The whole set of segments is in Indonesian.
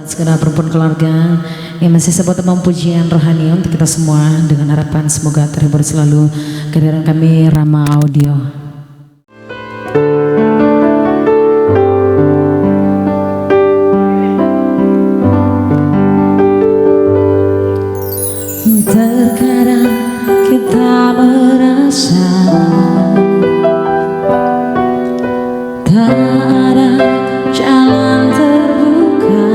Segala perempuan keluarga yang masih sebuah teman pujian rohani untuk kita semua, dengan harapan semoga terhibur selalu kehadiran kami Rama Audio. Terkadang kita merasa tak ada jalan terbuka,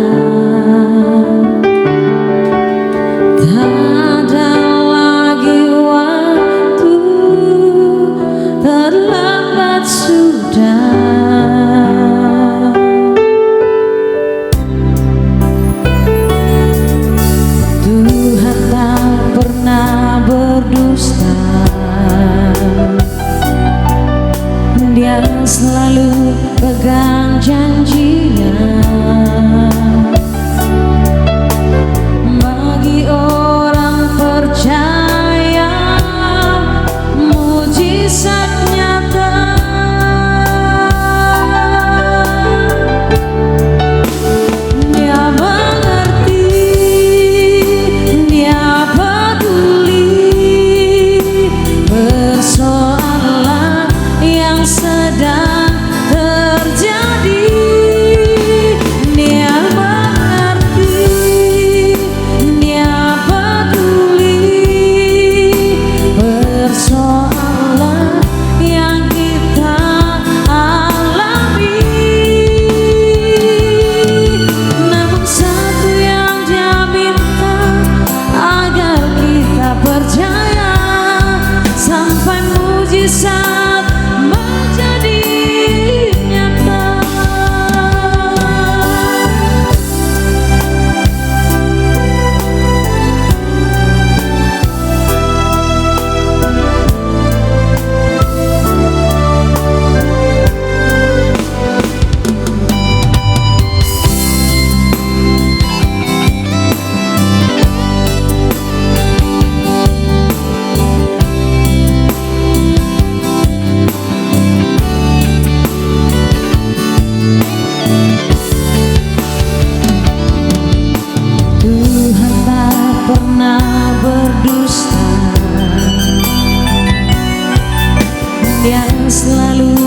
tak ada lagi waktu, terlambat sudah. Tuhan tak pernah berdusta, Dia selalu pegang janjinya. Bagi orang percaya, mujizat nyata. Dia mengerti, Dia peduli persoalan yang sedang terjadi. Dia mengerti, Dia peduli persoalan yang kita alami. Namun satu yang Dia minta, agar kita percaya sampai mujizat menjadi nyata. Tuhan tak pernah berdusta, Dia selalu